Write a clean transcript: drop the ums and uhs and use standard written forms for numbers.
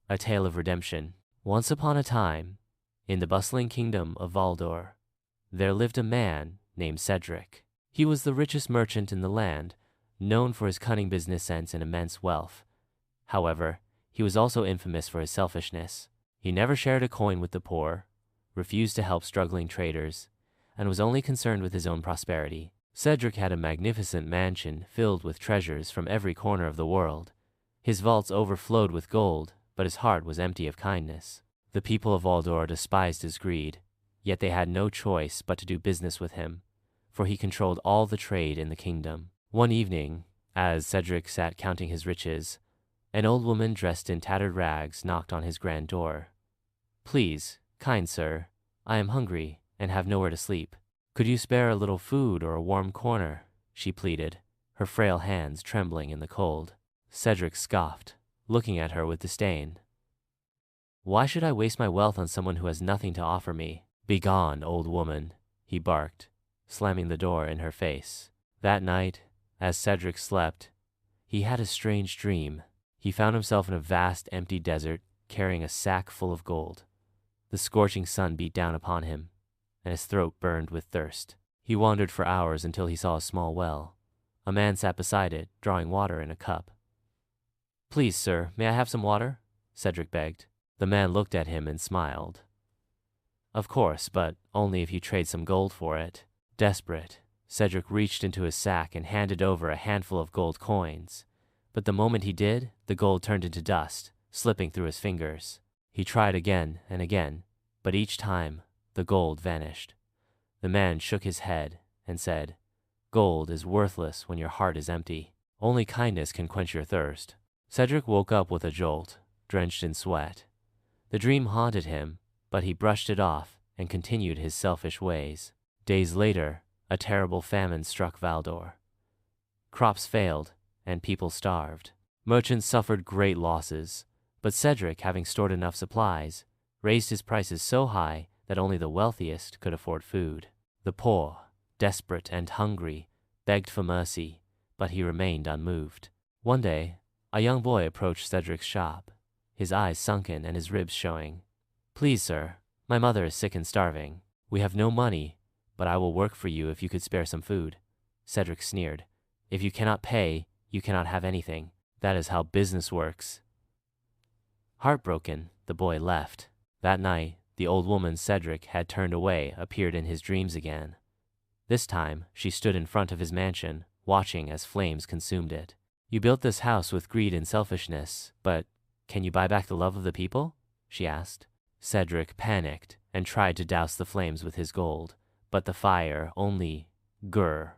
A Tale of Redemption. Once upon a time, in the bustling kingdom of Valdor, there lived a man named Cedric. He was the richest merchant in the land, known for his cunning business sense and immense wealth. However, he was also infamous for his selfishness. He never shared a coin with the poor, refused to help struggling traders, and was only concerned with his own prosperity. Cedric had a magnificent mansion filled with treasures from every corner of the world. His vaults overflowed with gold, but his heart was empty of kindness. The people of Valdor despised his greed, yet they had no choice but to do business with him, for he controlled all the trade in the kingdom. One evening, as Cedric sat counting his riches, an old woman dressed in tattered rags knocked on his grand door. "Please, kind sir, I am hungry and have nowhere to sleep. Could you spare a little food or a warm corner?" she pleaded, her frail hands trembling in the cold. Cedric scoffed, looking at her with disdain. "Why should I waste my wealth on someone who has nothing to offer me? Begone, old woman," he barked, slamming the door in her face. That night, as Cedric slept, he had a strange dream. He found himself in a vast empty desert, carrying a sack full of gold. The scorching sun beat down upon him, and his throat burned with thirst. He wandered for hours until he saw a small well. A man sat beside it, drawing water in a cup. "Please, sir, may I have some water?" Cedric begged. The man looked at him and smiled. "Of course, but only if you trade some gold for it." Desperate, Cedric reached into his sack and handed over a handful of gold coins. But the moment he did, the gold turned into dust, slipping through his fingers. He tried again and again, but each time the gold vanished. The man shook his head and said, "Gold is worthless when your heart is empty. Only kindness can quench your thirst." Cedric woke up with a jolt, drenched in sweat. The dream haunted him, but he brushed it off and continued his selfish ways. Days later, a terrible famine struck Valdor. Crops failed, and people starved. Merchants suffered great losses, but Cedric, having stored enough supplies, raised his prices so high that only the wealthiest could afford food. The poor, desperate and hungry, begged for mercy, but he remained unmoved. One day, a young boy approached Cedric's shop, his eyes sunken and his ribs showing. "Please, sir, my mother is sick and starving. We have no money, but I will work for you if you could spare some food." Cedric sneered. "If you cannot pay, you cannot have anything. That is how business works." Heartbroken, the boy left. That night, the old woman Cedric had turned away appeared in his dreams again. This time, she stood in front of his mansion, watching as flames consumed it. "You built this house with greed and selfishness, but can you buy back the love of the people?" she asked. Cedric panicked and tried to douse the flames with his gold, but the fire only grew